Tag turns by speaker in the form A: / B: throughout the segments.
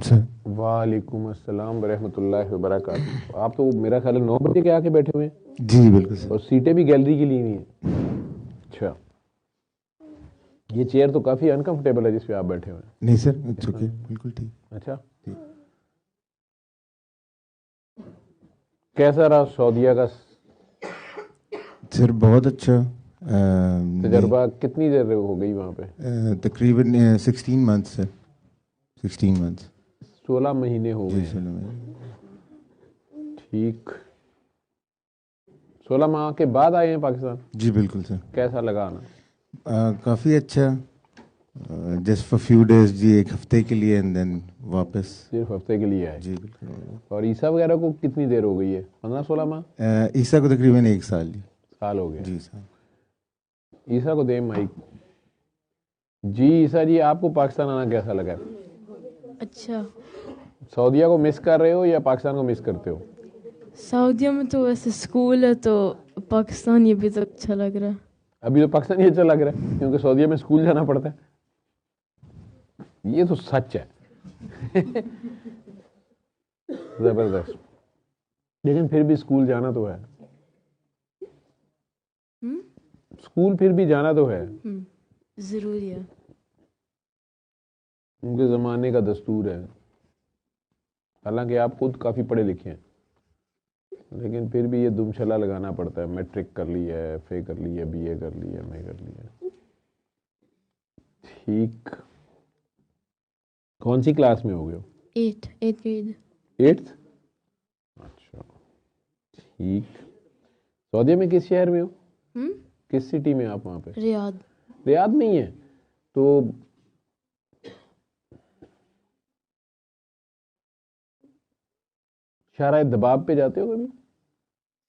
A: Sir.
B: वालेकुम अस्सलाम वरहमतुल्लाहि वबरकातुहू। आप तो मेरा ख्याल है 9 बजे के आके बैठे हुए हैं
A: जी बिल्कुल सर।
B: और सीटें भी गैलरी की ली हुई हैं। अच्छा, ये चेयर तो काफ़ी अनकंफर्टेबल है जिस पे आप बैठे हुए हैं।
A: नहीं सर, इट्स ओके, बिल्कुल ठीक।
B: अच्छा,
A: ठीक।
B: कैसा रहा सऊदीया का
A: सर बहुत अच्छा।
B: तजर्बा? कितनी देर हो गई वहाँ पे?
A: तकरीबन 16 मंथ्स सर, 16 मंथ्स।
B: 16 महीने हो
A: जी
B: गए हैं।
A: सर।
B: ठीक, 16 माह के बाद आए हैं पाकिस्तान?
A: जी बिल्कुल सर।
B: कैसा लगा आना?
A: काफ़ी अच्छा। जस्ट फॉर फ्यू डेज जी, एक हफ्ते के लिए, एंड देन वापस।
B: सिर्फ हफ्ते के लिए आए?
A: जी बिल्कुल।
B: और ईसा वगैरह को कितनी देर हो गई है? 15-16 माह?
A: ईसा को तकरीबन 1 साल जी।
B: साल हो गया
A: जी सर।
B: ईसा को दे माइक। जी ईसा जी, आपको पाकिस्तान आना कैसा लगा?
C: अच्छा,
B: सऊदीया को मिस कर रहे हो या पाकिस्तान को मिस करते हो?
C: सऊदीया में तो वैसे स्कूल है, तो पाकिस्तान ये भी तो अच्छा लग रहा है।
B: अभी तो पाकिस्तान ही अच्छा लग रहा है क्योंकि सऊदीया में स्कूल जाना पड़ता है। ये तो सच है। जबरदस्त। लेकिन फिर भी स्कूल जाना तो है। स्कूल फिर भी जाना तो है।
C: जरूरी है।
B: उनके ज़माने का दस्तूर है। हालांकि आप खुद काफ़ी पढ़े लिखे हैं, लेकिन फिर भी ये दुमछला लगाना पड़ता है। मैट्रिक कर ली है, एफए कर ली है, बीए कर ली है, एमए कर ली है। ठीक, कौन सी क्लास में हो गए हो?
C: 8th grade।
B: 8th? अच्छा, ठीक। सऊदीया में किस शहर में हो? किस सिटी में आप वहाँ पे?
C: रियाद।
B: रियाद में ही है तो शाहराह दबाब पे जाते हो कभी?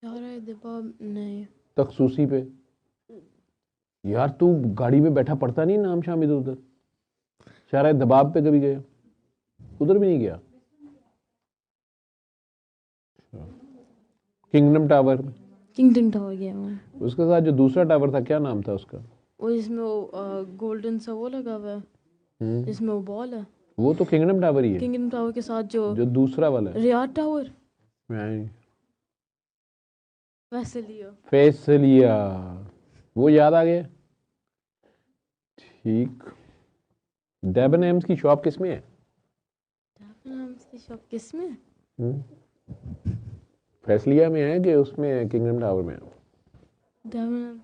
C: शाहराह दबाब नहीं।
B: तखसूसी पे? यार तू गाड़ी में बैठा पड़ता नहीं नाम शाम इधर उधर। शाहराह दबाब पे कभी गया? उधर भी नहीं गया? Kingdom tower?
C: किंगडम टावर गया मैं।
B: उसके साथ जो दूसरा टावर था, क्या नाम था उसका?
C: वो जिसमें वो गोल्डन सा वो लगा हुआ है, जिसमें वो बॉल है।
B: वो तो किंगडम टावर ही है।
C: किंगडम टावर के साथ जो
B: दूसरा वाला है
C: रियाद टावर,
B: नहीं,
C: वैसे लियो।
B: फैसलिया, वो याद आ गया। ठीक। डेबन एम्स की शॉप किस में है?
C: डेबन एम्स की शॉप किस में है?
B: फैसलिया में है कि उसमें है, किंगडम टावर में है?
C: डेबन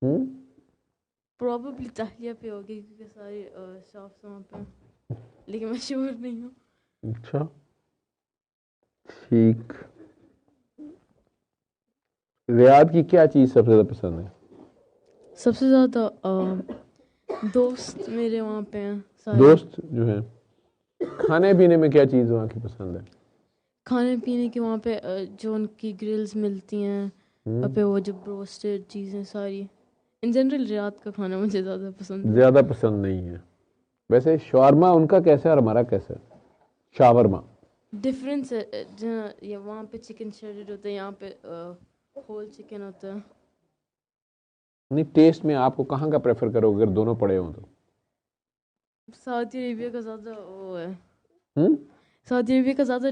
C: एम्स प्रोबेबली ताहिया पे होगी क्योंकि सारी शॉप्स वहाँ पे, लेकिन मैं श्योर नहीं हूँ।
B: अच्छा, ठीक। रियाद की क्या चीज़ सबसे ज़्यादा पसंद है?
C: सबसे ज़्यादा दोस्त मेरे वहाँ पे हैं सारे।
B: दोस्त जो है। खाने पीने में क्या चीज़ वहाँ की पसंद है?
C: खाने पीने के वहाँ पे जो उनकी ग्रिल्स मिलती हैं, और पे वो जो ब्रोस्टेड चीज़ें सारी। इन जनरल रियाद का खाना मुझे ज़्यादा पसंद है।
B: ज़्यादा पसंद नहीं है। वैसे शवारमा उनका कैसा है और हमारा कैसा है? शावरमा
C: डिफरेंस है। ये वहाँ पे चिकन शेडेड होता है, यहाँ पे होल चिकन होता है।
B: नहीं, टेस्ट में आपको कहाँ का प्रेफर करोगे अगर दोनों पड़े हों तो?
C: सऊदी अरेबिया का ज़्यादा वो है। सऊदी अरेबिया का ज़्यादा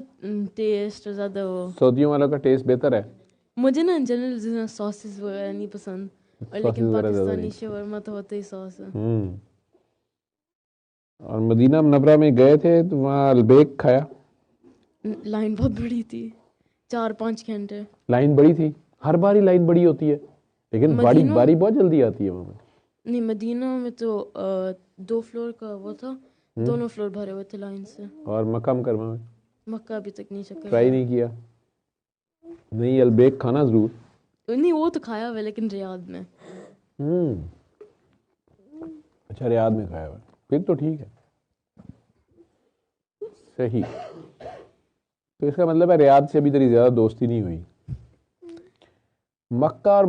C: टेस्ट, ज़्यादा वो।
B: सऊदियों वालों का टेस्ट बेहतर है?
C: मुझे ना इन जनरल सॉसेस वगैरह नहीं पसंद, और लेकिन पाकिस्तानी शवरमा तो होता ही सॉस है।
B: और मदीना मुनव्वरा में गए थे तो वहाँ अलबेक खाया?
C: लाइन बहुत बड़ी थी, 4-5 घंटे।
B: लाइन बड़ी थी? हर बार ही लाइन बड़ी होती है, लेकिन बारी बहुत जल्दी आती है वहाँ पे।
C: नहीं, मदीना में तो 2 फ्लोर का वो था, दोनों फ्लोर भरे हुए थे लाइन से।
B: और मक्का मुकरमा में?
C: मक्का अभी तक नहीं चक्कर
B: ट्राई नहीं किया? नहीं, अलबेक खाना जरूर।
C: नहीं, वो तो खाया हुआ लेकिन रियाद में।
B: अच्छा, रियाद में खाया हुआ, फिर तो ठीक है। सही। तो इसका मतलब है रियाद से अभी तेरी ज़्यादा दोस्ती नहीं हुई। मक्का और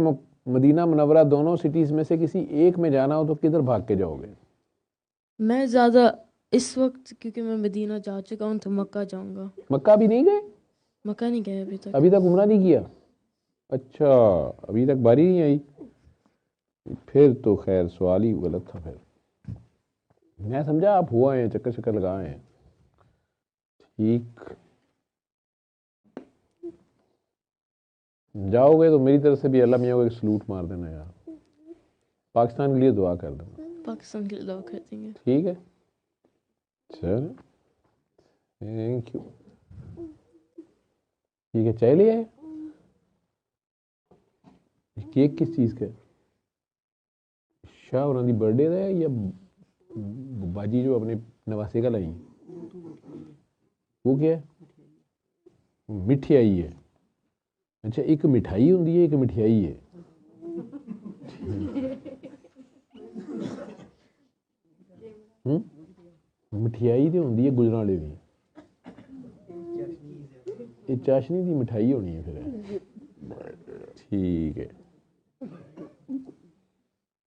B: मदीना मुनव्वरा दोनों सिटीज़ में से किसी एक में जाना हो तो किधर भाग के जाओगे?
C: मैं ज़्यादा इस वक्त, क्योंकि मैं मदीना जा चुका हूँ, तो मक्का जाऊँगा।
B: मक्का भी नहीं गए?
C: मक्का नहीं गए अभी तक।
B: अभी तक उम्रा नहीं किया? अच्छा, अभी तक बारी नहीं आई? फिर तो खैर सवाल ही गलत था फिर। मैं समझा आप हुआ है, चक्कर चक्कर लगाए हैं। ठीक, जाओगे तो मेरी तरफ से भी अल्लाह मियाँ को एक सलूट मार देना यार, पाकिस्तान के लिए दुआ कर देना।
C: पाकिस्तान के लिए दुआ कर देंगे।
B: ठीक है, चल, थैंक यू। ठीक है, चाय ले आए। केक किस चीज़ का है? शाह और बर्थडे का है या बाजी जो अपने नवासे का लाई? वो क्या है? मिठाई है। अच्छा, एक मिठाई होती है, एक मिठाई है। मिठाई तो होती है गुजराले की, ये चाशनी की मिठाई होनी है फिर। ठीक है,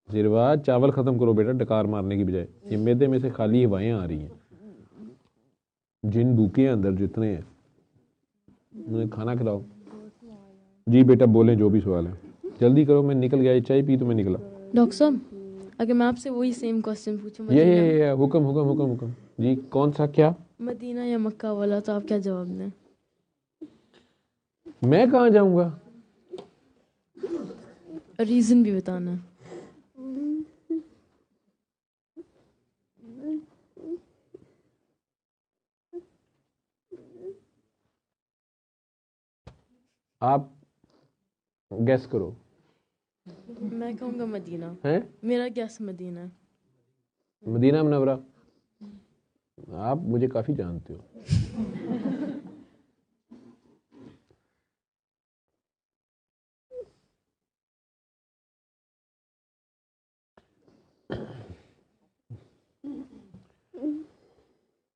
B: जिरवा चावल खत्म करो बेटा, डकार मारने की बजाय। ये मैदे में से खाली हवाएं आ रही हैं। जिन भूखे हैं अंदर जितने हैं, उन्हें खाना खिलाओ। जी बेटा बोलें, जो भी सवाल है जल्दी करो, मैं निकल गया, चाय पी तो मैं निकला।
C: डॉक्टर साहब, अगर मैं आपसे वही सेम क्वेश्चन पूछूं,
B: ये हुक्म हुक्म हुक्म हुक्म जी, कौन सा? क्या?
C: मदीना या मक्का वाला, तो आप क्या जवाब दें?
B: मैं कहाँ जाऊंगा?
C: रीजन भी बताना।
B: आप गैस करो।
C: मैं कहूँगा मदीना
B: है?
C: मेरा गैस मदीना है।
B: Medina Munawwara. आप मुझे काफी जानते हो।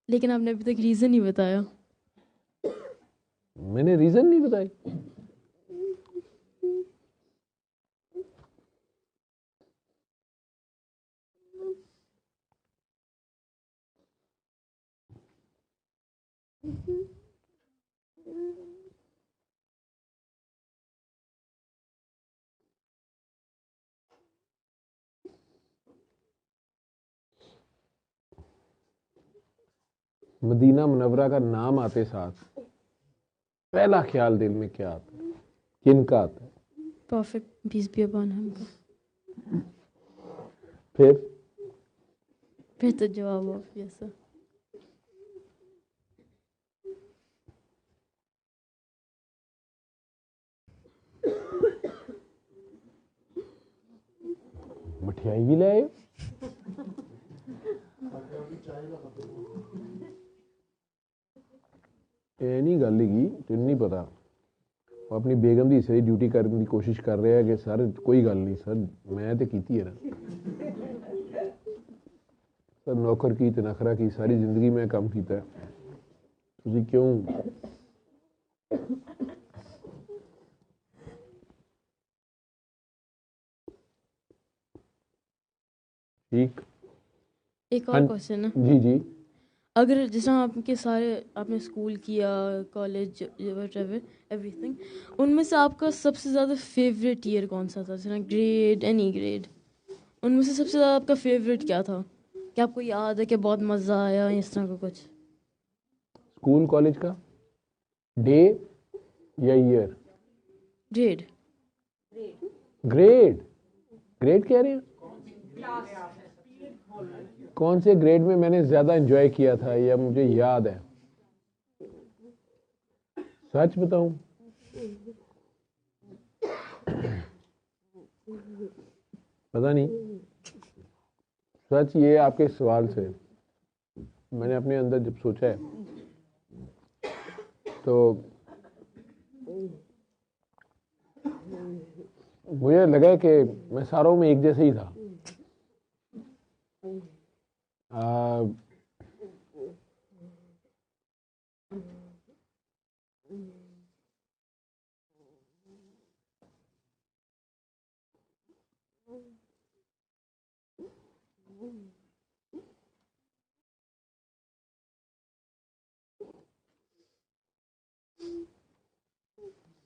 C: लेकिन आपने अभी तक रीजन नहीं बताया।
B: मैंने रीजन नहीं बताई। मदीना मुनव्वरा का नाम आते साथ पहला ख्याल दिल में क्या आता है? किनका आता है?
C: Prophet peace be upon him का। फिर तो जवाब ऑब्वियस है।
B: मठियाई भी ले आए। ਇਹ ਨਹੀਂ ਗੱਲ ਹੈਗੀ, ਤੈਨੂੰ ਨਹੀਂ ਪਤਾ। ਉਹ ਆਪਣੀ ਬੇਗਮ ਦੀ ਸਹੀ ਡਿਊਟੀ ਕਰਨ ਦੀ ਕੋਸ਼ਿਸ਼ ਕਰ ਰਿਹਾ ਹੈ ਕਿ ਸਰ ਕੋਈ ਗੱਲ ਨਹੀਂ ਸਰ, ਮੈਂ ਤੇ ਕੀਤੀ ਹੈ ਨਾ ਸਰ, ਨੌਕਰ ਕੀ ਤੇ ਨਖਰਾ ਕੀ, ਸਾਰੀ ਜ਼ਿੰਦਗੀ ਮੈਂ ਕੰਮ ਕੀਤਾ। ਤੁਸੀਂ ਕਿਉਂ? ठीक,
C: एक और क्वेश्चन है।
B: जी जी।
C: अगर जैसे आपके सारे आपने स्कूल किया, कॉलेज, एवरीथिंग, उनमें से आपका सबसे ज़्यादा फेवरेट ईयर कौन सा था? जैसे ग्रेड, एनी ग्रेड, उनमें से सबसे ज़्यादा आपका फेवरेट क्या था? क्या आपको याद है कि बहुत मज़ा आया इस तरह का कुछ?
B: स्कूल कॉलेज का डे या ईयर?
C: ग्रेड।
B: ग्रेड? ग्रेड कह रहे हैं? कौन से ग्रेड में मैंने ज्यादा एंजॉय किया था या मुझे याद है? सच बताऊं, पता नहीं। सच, ये आपके सवाल से मैंने अपने अंदर जब सोचा है तो मुझे लगा कि मैं सारों में एक जैसे ही था।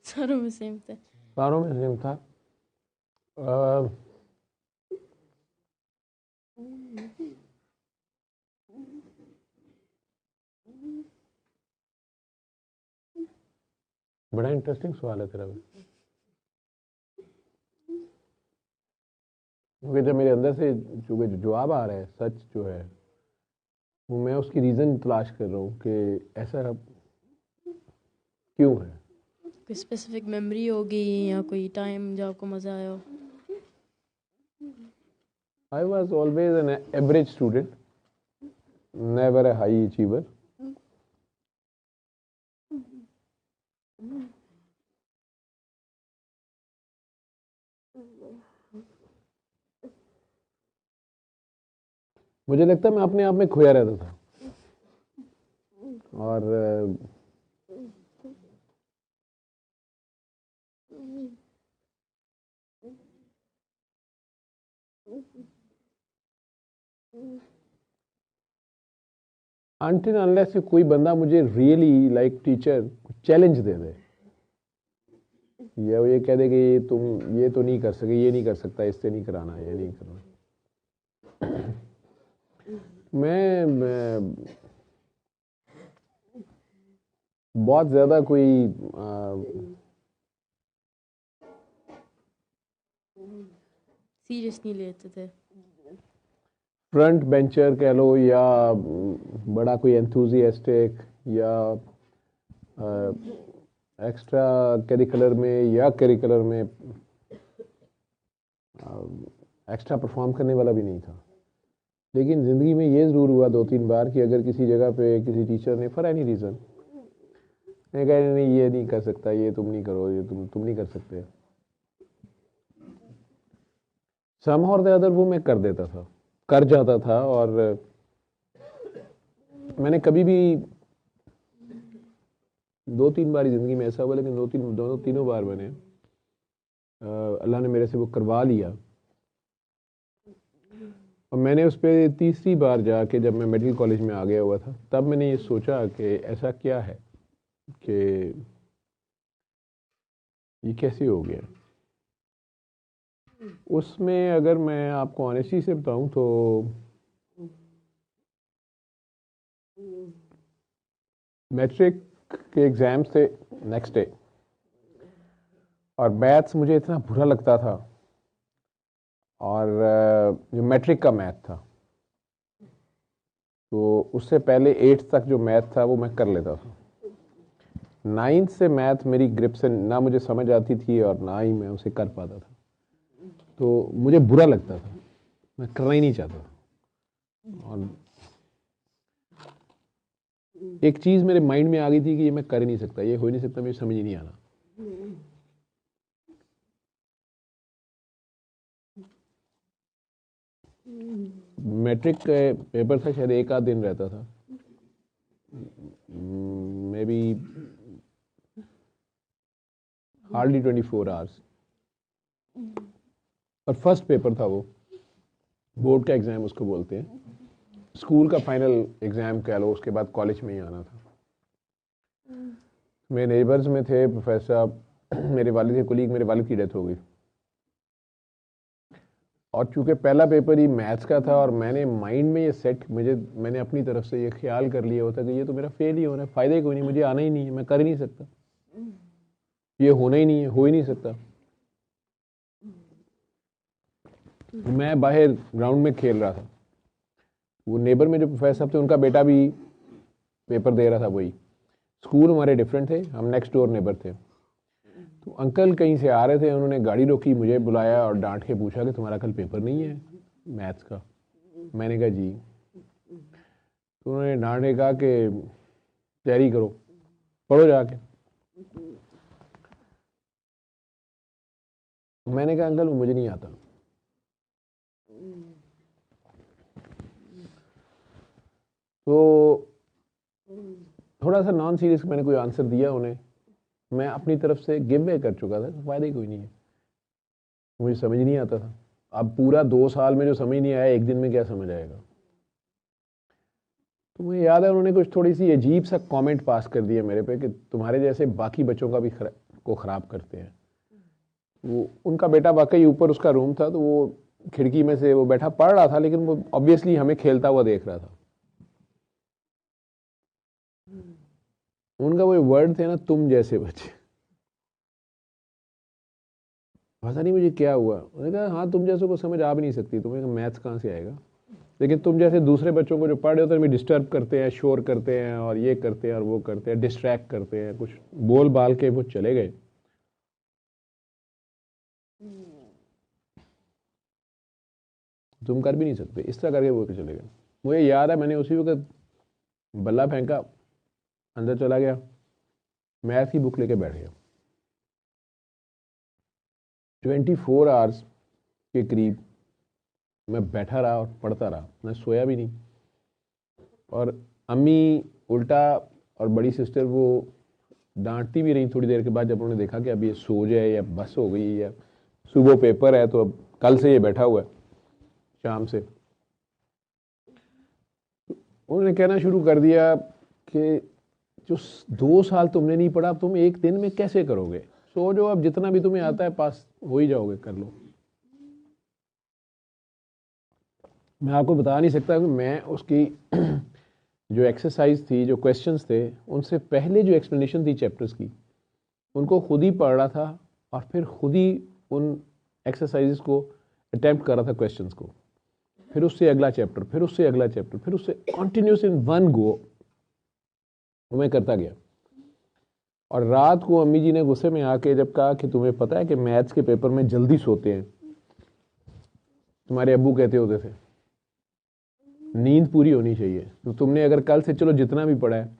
C: सारों में सेम थे।
B: सारों में सेम था। बड़ा इंटरेस्टिंग सवाल है तेरा भी, क्योंकि जब मेरे अंदर से जो जवाब आ रहा है सच जो है, वो मैं उसकी रीज़न तलाश कर रहा हूँ कि ऐसा क्यों है।
C: कोई स्पेसिफिक मेमोरी होगी या कोई टाइम जो आपको मज़ा आया हो?
B: I was always an average student, never a high achiever. मुझे लगता है मैं अपने आप में खोया रहता था, और अनटिल अनलेस कोई बंदा मुझे रियली लाइक टीचर चैलेंज दे दे, या वो ये कह दे कि ये तुम ये तो नहीं कर सके, ये नहीं कर सकता, इससे नहीं कराना, ये नहीं करना, मैं बहुत ज़्यादा कोई
C: सीरियस नहीं लेते थे?
B: फ्रंट बेंचर कह लो, या बड़ा कोई एंथुजियास्टिक, या एक्स्ट्रा करिकुलर में या करिकुलर में एक्स्ट्रा परफॉर्म करने वाला भी नहीं था। लेकिन ज़िंदगी में ये ज़रूर हुआ 2-3 बार कि अगर किसी जगह पे किसी टीचर ने फॉर एनी रीज़न मैं कह नहीं ये नहीं कर सकता, ये तुम नहीं करो, ये तुम नहीं कर सकते, समहाउ और द अदर वो मैं कर देता था, कर जाता था। और मैंने कभी भी 2-3 बार ज़िंदगी में ऐसा हुआ, लेकिन दोनों तीनों बार मैंने अल्लाह ने मेरे से वो करवा लिया। और मैंने उस पर तीसरी बार जाके जब मैं मेडिकल कॉलेज में आ गया हुआ था, तब मैंने ये सोचा कि ऐसा क्या है कि ये कैसे हो गया। उसमें अगर मैं आपको ऑनेस्टी से बताऊं तो मैट्रिक के एग्ज़ाम्स थे नेक्स्ट डे, और मैथ्स मुझे इतना बुरा लगता था, और जो मैट्रिक का मैथ था तो उससे पहले 8th तक जो मैथ था वो मैं कर लेता था। 9th से मैथ मेरी ग्रिप से ना मुझे समझ आती थी और ना ही मैं उसे कर पाता था, तो मुझे बुरा लगता था, मैं करना ही नहीं चाहता था। और एक चीज़ मेरे माइंड में आ गई थी कि ये मैं कर ही नहीं सकता, ये हो ही नहीं सकता, मुझे समझ ही नहीं आना। मैट्रिक का पेपर था, शायद 1 आध दिन रहता था, मे बी हार्डली 24 आवर्स, और फर्स्ट पेपर था वो, बोर्ड का एग्ज़ाम उसको बोलते हैं, स्कूल का फाइनल एग्ज़ाम कह लो, उसके बाद कॉलेज में ही आना था। मेरे नेबर्स में थे प्रोफेसर, मेरे वालिद के कुलीग, मेरे वालिद की डेथ हो गई, और चूंकि पहला पेपर ही मैथ्स का था, और मैंने माइंड में ये सेट मैंने अपनी तरफ से ये ख्याल कर लिया होता कि ये तो मेरा फेल ही होना है, फ़ायदे कोई नहीं, मुझे आना ही नहीं है, मैं कर ही नहीं सकता, ये होना ही नहीं है, हो ही नहीं सकता। मैं बाहर ग्राउंड में खेल रहा था, वो नेबर में जो प्रोफेसर थे उनका बेटा भी पेपर दे रहा था, वही स्कूल हमारे डिफरेंट थे, हम नेक्स्ट डोर नेबर थे। तो अंकल कहीं से आ रहे थे, उन्होंने गाड़ी रोकी, मुझे बुलाया और डांट के पूछा कि तुम्हारा कल पेपर नहीं है मैथ्स का? मैंने कहा जी। तो उन्होंने डांट के कहा कि तैयारी करो, पढ़ो जाके। मैंने कहा अंकल मुझे नहीं आता। तो थोड़ा सा नॉन सीरियस मैंने कोई आंसर दिया उन्हें, मैं अपनी तरफ से गिव वे कर चुका था, तो फायदा ही कोई नहीं है, मुझे समझ नहीं आता था। अब पूरा 2 साल में जो समझ नहीं आया, एक दिन में क्या समझ आएगा। तो मुझे याद है उन्होंने कुछ थोड़ी सी अजीब सा कमेंट पास कर दिया मेरे पे कि तुम्हारे जैसे बाकी बच्चों का भी ख़राब करते हैं। वो उनका बेटा वाकई ऊपर उसका रूम था, तो वो खिड़की में से वो बैठा पढ़ रहा था, लेकिन वो ऑब्वियसली हमें खेलता हुआ देख रहा था। उनका वो वर्ड थे ना, तुम जैसे बच्चे, पता नहीं मुझे क्या हुआ। उन्होंने कहा हाँ तुम जैसे को समझ आ भी नहीं सकती, तुम्हें मैथ्स कहाँ से आएगा, लेकिन तुम जैसे दूसरे बच्चों को जो पढ़ रहे होते हैं डिस्टर्ब करते हैं, शोर करते हैं और ये करते हैं और वो करते हैं, डिस्ट्रैक्ट करते हैं, कुछ बोल बाल के वो चले गए। तुम कर भी नहीं सकते, इस तरह करके वो चले गए। मुझे याद है मैंने उसी वक्त बल्ला फेंका, अंदर चला गया, मैथ की बुक लेके बैठ गया। 24 आवर्स के करीब मैं बैठा रहा और पढ़ता रहा, मैं सोया भी नहीं। और अम्मी उल्टा और बड़ी सिस्टर वो डांटती भी रही थोड़ी देर के बाद, जब उन्होंने देखा कि अब ये सो जाए या बस हो गई या सुबह पेपर है तो अब कल से ये बैठा हुआ है शाम से। उन्होंने कहना शुरू कर दिया कि जो 2 साल तुमने नहीं पढ़ा तुम एक दिन में कैसे करोगे, सो जो अब जितना भी तुम्हें आता है पास हो ही जाओगे, कर लो। मैं आपको बता नहीं सकता कि मैं उसकी जो एक्सरसाइज थी, जो क्वेश्चंस थे, उनसे पहले जो एक्सप्लेनेशन थी चैप्टर्स की, उनको खुद ही पढ़ रहा था और फिर खुद ही उन एक्सरसाइजेस को अटेम्प्ट कर रहा था क्वेश्चंस को, फिर उससे अगला चैप्टर, फिर उससे अगला चैप्टर, फिर उससे कंटिन्यूस इन वन गो वो मैं करता गया। और रात को अम्मी जी ने गुस्से में आके जब कहा कि तुम्हें पता है कि मैथ्स के पेपर में जल्दी सोते हैं, तुम्हारे अब्बू कहते होते थे नींद पूरी होनी चाहिए, तो तुमने अगर कल से चलो जितना भी पढ़ा है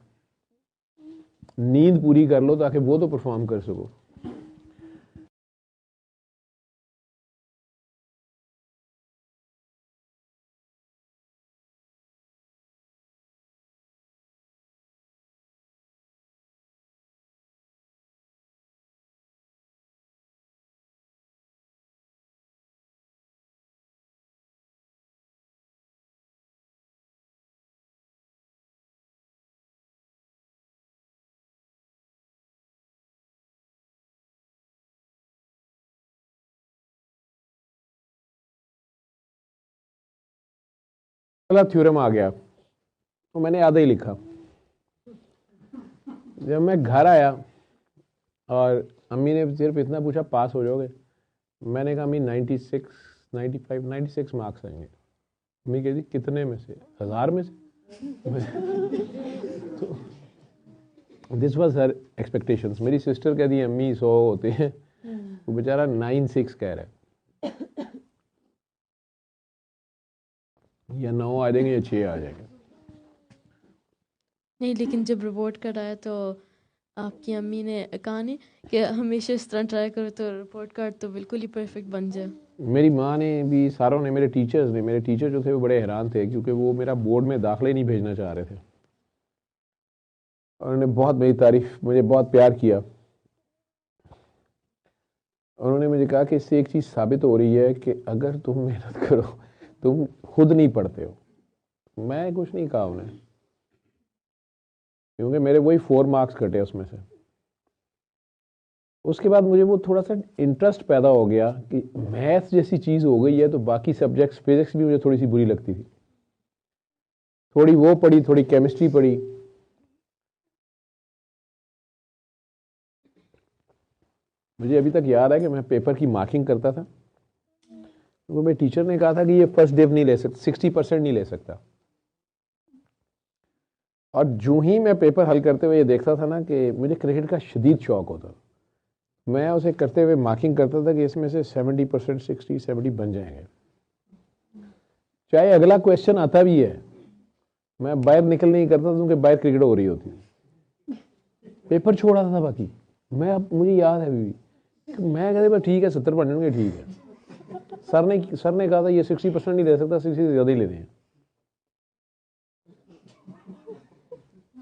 B: नींद पूरी कर लो ताकि वो तो परफॉर्म कर सको। अगला थ्योरम आ गया तो मैंने आधा ही लिखा। जब मैं घर आया और अम्मी ने सिर्फ इतना पूछा पास हो जाओगे, मैंने कहा अम्मी 96 95 96 मार्क्स आएंगे। अम्मी कहती कितने में से, 1000 में से। तो दिस वाज हर एक्सपेक्टेशंस। मेरी सिस्टर कहती है अम्मी 100 होते हैं, वो बेचारा 96 कह रहा है, या 9 आ जाएंगे या 6 आ जाएंगे।
C: नहीं, लेकिन जब रिपोर्ट कार्ड आया तो आपकी अम्मी ने कहा नहीं कि हमेशा इस तरह ट्राई करो तो रिपोर्ट कार्ड तो बिल्कुल ही परफेक्ट बन जाए।
B: मेरी माँ ने भी, सारों ने, मेरे टीचर जो थे वो बड़े हैरान थे क्योंकि वो मेरा बोर्ड में दाखिले नहीं भेजना चाह रहे थे। उन्होंने बहुत मेरी तारीफ, मुझे बहुत प्यार किया। उन्होंने मुझे कहा कि इससे एक चीज़ साबित हो रही है कि अगर तुम मेहनत करो, तुम खुद नहीं पढ़ते हो। मैं कुछ नहीं कहा उन्हें क्योंकि मेरे वही 4 मार्क्स कटे उसमें से। उसके बाद मुझे वो थोड़ा सा इंटरेस्ट पैदा हो गया कि मैथ्स जैसी चीज़ हो गई है तो बाकी सब्जेक्ट्स, फिजिक्स भी मुझे थोड़ी सी बुरी लगती थी, थोड़ी वो पढ़ी, थोड़ी केमिस्ट्री पढ़ी। मुझे अभी तक याद है कि मैं पेपर की मार्किंग करता था तो मेरे टीचर ने कहा था कि ये फर्स्ट डिव नहीं ले सकता, 60% नहीं ले सकता। और जो ही मैं पेपर हल करते हुए ये देखता था ना कि मुझे क्रिकेट का शदीद शौक होता, मैं उसे करते हुए मार्किंग करता था कि इसमें से 70%, 60, 70 बन जाएंगे। चाहे अगला क्वेश्चन आता भी है, मैं बाहर निकल नहीं करता क्योंकि बाहर क्रिकेट हो रही होती, पेपर छोड़ा था बाकी। मैं, अब मुझे याद है अभी भी, मैं कहते ठीक है 70 बन जाएंगे, ठीक है। सर ने कहा था ये 60% नहीं दे सकता, 60 से ज़्यादा ही लेने हैं।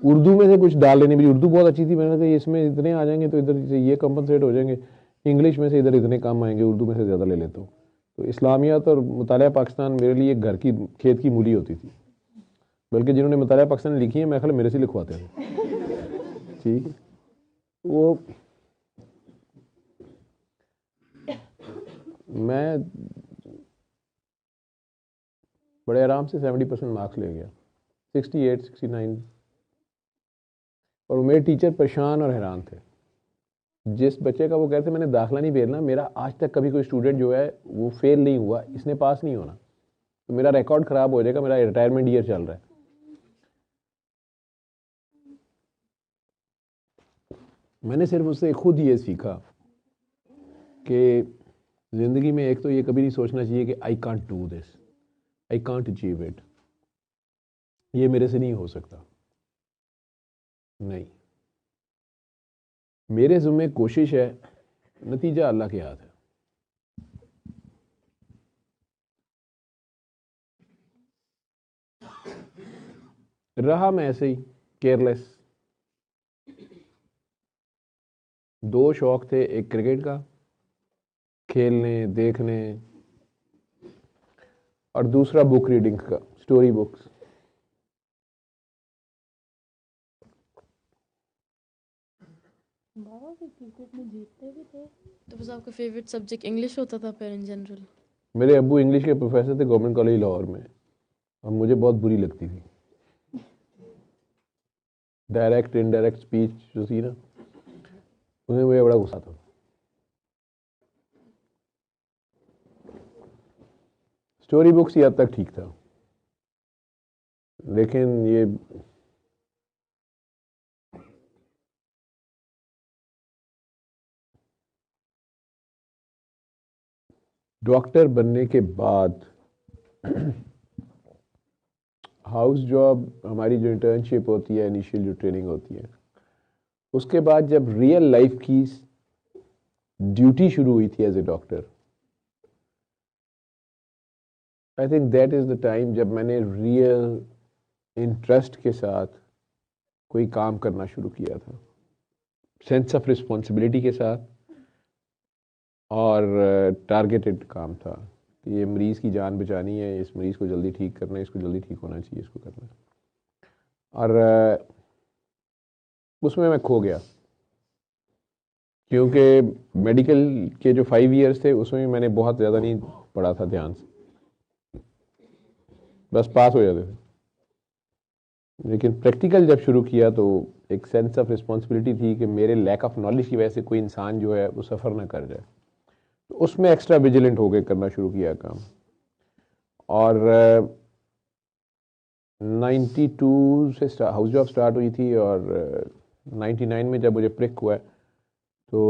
B: उर्दू में से कुछ डाल लेने, मेरी उर्दू बहुत अच्छी थी, मैंने कहा इसमें इतने आ जाएंगे तो इधर से ये कंपनसेट हो जाएंगे, इंग्लिश में से इधर इतने कम आएंगे, उर्दू में से ज़्यादा ले लेता हूँ। तो इस्लामियात और मुतालिया पाकिस्तान मेरे लिए घर की खेत की मूली होती थी, बल्कि जिन्होंने मुतालिया पाकिस्तान लिखी है मैं ख्याल मेरे से लिखवाते थे। ठीक है, वो मैं बड़े आराम से 70% मार्क्स ले गया, 68, 69। और मेरे टीचर परेशान और हैरान थे, जिस बच्चे का वो कहते मैंने दाखिला नहीं भेजना, मेरा आज तक कभी कोई स्टूडेंट जो है वो फेल नहीं हुआ, इसने पास नहीं होना, तो मेरा रिकॉर्ड खराब हो जाएगा, मेरा रिटायरमेंट ईयर चल रहा है। मैंने सिर्फ उससे खुद ये सीखा कि ज़िंदगी में एक तो ये कभी नहीं सोचना चाहिए कि I can't do this, I can't achieve it, ये मेरे से नहीं हो सकता। नहीं, मेरे ज़िम्मे कोशिश है, नतीजा अल्लाह के हाथ है। रहा मैं ऐसे ही केयरलेस। दो शौक थे, एक क्रिकेट का खेलने देखने, और दूसरा बुक रीडिंग का, स्टोरी बुक्स।
C: बाबा भी क्रिकेट में जीतते भी थे। तो बस आपका फेवरेट सब्जेक्ट इंग्लिश होता था फिर इन जनरल?
B: मेरे अब्बू इंग्लिश के प्रोफेसर थे गवर्नमेंट कॉलेज लाहौर में, और मुझे बहुत बुरी लगती थी। डायरेक्ट इनडायरेक्ट स्पीच जो थी ना, उन्हें मुझे बड़ा गुस्सा था। स्टोरी बुक्स ही हद तक ठीक था, लेकिन ये डॉक्टर बनने के बाद हाउस जॉब, हमारी जो इंटर्नशिप होती है, इनिशियल जो ट्रेनिंग होती है, उसके बाद जब रियल लाइफ की ड्यूटी शुरू हुई थी as a doctor, I think that is the time जब मैंने रियल इंटरेस्ट के साथ कोई काम करना शुरू किया था, सेंस ऑफ रिस्पॉन्सिबिलिटी के साथ, और टारगेटेड काम था कि ये मरीज़ की जान बचानी है, इस मरीज़ को जल्दी ठीक करना है, इसको जल्दी ठीक होना चाहिए, इसको करना है। और उसमें मैं खो गया, क्योंकि मेडिकल के जो 5 इयर्स थे उसमें भी मैंने बहुत ज़्यादा नहीं पढ़ा था ध्यान से, बस पास हो जाते थे। लेकिन प्रैक्टिकल जब शुरू किया तो एक सेंस ऑफ रिस्पॉन्सिबिलिटी थी कि मेरे लैक ऑफ नॉलेज की वजह से कोई इंसान जो है वो सफ़र ना कर जाए, तो उसमें एक्स्ट्रा विजिलेंट होकर करना शुरू किया काम। और 92 से हाउस जॉब स्टार्ट हुई थी, और 99 में जब मुझे प्रिक हुआ तो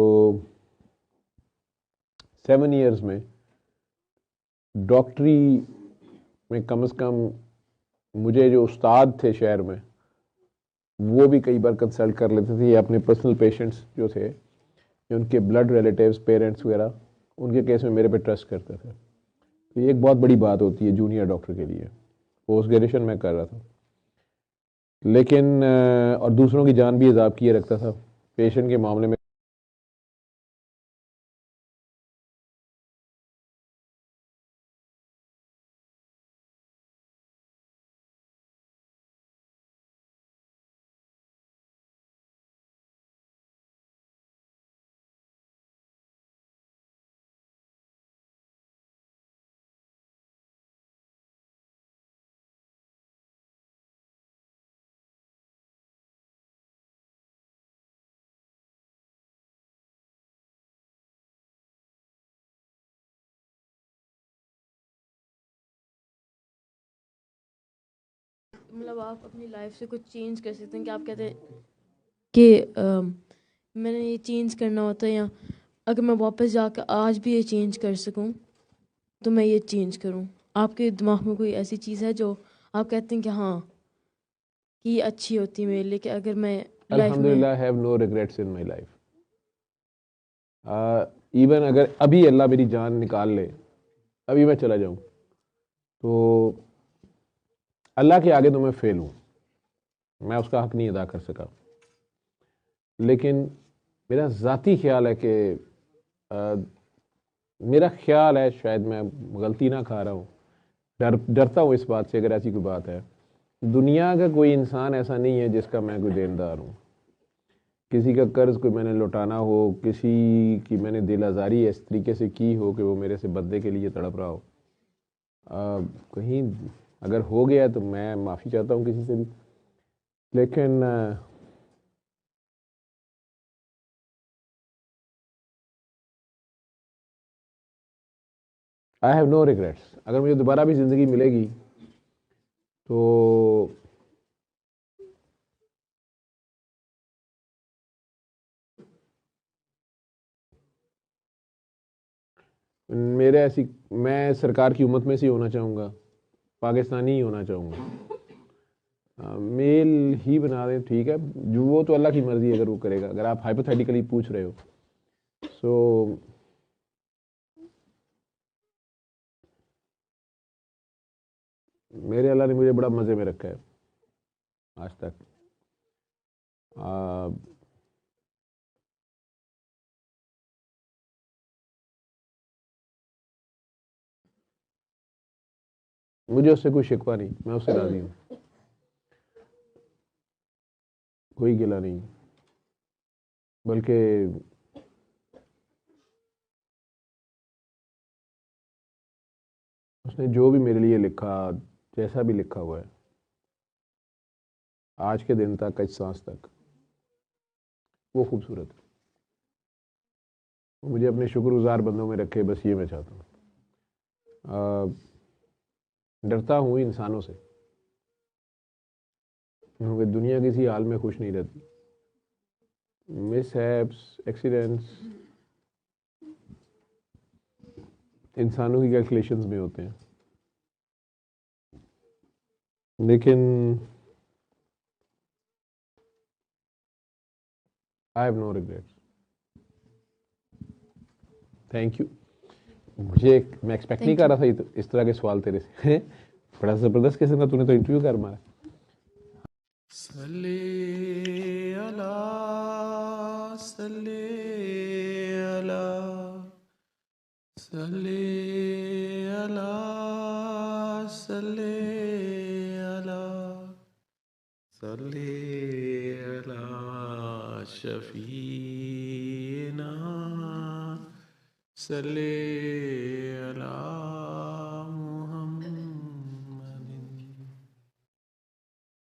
B: 7 इयर्स में डॉक्टरी में कम से कम मुझे जो उस्ताद थे शहर में, वो भी कई बार कंसल्ट कर लेते थे, या अपने पर्सनल पेशेंट्स जो थे, उनके ब्लड रिलेटिव्स, पेरेंट्स वगैरह, उनके केस में मेरे पे ट्रस्ट करते थे। तो ये एक बहुत बड़ी बात होती है जूनियर डॉक्टर के लिए। पोस्ट ग्रेजुएशन में कर रहा था, लेकिन और दूसरों की जान भी हिसाब किए रखता था पेशेंट के मामले में।
C: मतलब आप अपनी लाइफ से कुछ चेंज कर सकते हैं कि आप कहते हैं कि मैंने ये चेंज करना होता है, या अगर मैं वापस जाकर आज भी ये चेंज कर सकूं तो मैं ये चेंज करूं? आपके दिमाग में कोई ऐसी चीज़ है जो आप कहते हैं कि हाँ कि ये अच्छी होती है मेरे लिए, कि अगर मैं लाइफ में
B: अल्हम्दुलिल्लाह have no regrets in my life. Even अगर अभी अल्लाह मेरी जान निकाल ले, अभी मैं चला जाऊं, तो अल्लाह के आगे तो मैं फेल हूँ, मैं उसका हक नहीं अदा कर सका। लेकिन मेरा ज़ाती ख्याल है कि मेरा ख्याल है, शायद मैं गलती ना खा रहा हूँ, डरता हूँ इस बात से, अगर ऐसी कोई बात है, दुनिया का कोई इंसान ऐसा नहीं है जिसका मैं कोई देनदार हूँ। किसी का कर्ज कोई मैंने लौटाना हो, किसी की मैंने दिल आज़ारी इस तरीके से की हो कि वो मेरे से बदले के लिए तड़प रहा हो, कहीं अगर हो गया तो मैं माफ़ी चाहता हूँ किसी से भी। लेकिन आई हैव नो रिग्रेट्स। अगर मुझे दोबारा भी ज़िंदगी मिलेगी तो मेरे ऐसी, मैं सरकार की उम्मत में से ही होना चाहूँगा, पाकिस्तानी ही होना चाहूँगा। मेल ही बना दें, ठीक है, जो वो तो अल्लाह की मर्ज़ी अगर वो करेगा। अगर आप हाइपोथेटिकली पूछ रहे हो सो मेरे अल्लाह ने मुझे बड़ा मज़े में रखा है आज तक। आ, मुझे उससे कोई शिकवा नहीं, मैं उससे राज़ी हूँ, कोई गिला नहीं। बल्कि उसने जो भी मेरे लिए लिखा, जैसा भी लिखा हुआ है आज के दिन तक, इस सांस तक, वो खूबसूरत है। मुझे अपने शुक्रगुजार बंदों में रखे, बस ये मैं चाहता हूँ। डरता हूँ इंसानों से, क्योंकि दुनिया किसी हाल में खुश नहीं रहती। मिसहैप्स, एक्सीडेंट्स इंसानों की कैलकुलेशंस में होते हैं, लेकिन I have no regrets. Thank you. मैं एक्सपेक्ट नहीं कर रहा था इस तरह के सवाल तेरे से। बड़ा ज़बरदस्त किस्म का तूने तो इंटरव्यू कर मारा।
D: सल्ले अला सल्ले अला सल्ले अला सल्ले अला सल्ले अला शफीना सल्ले अला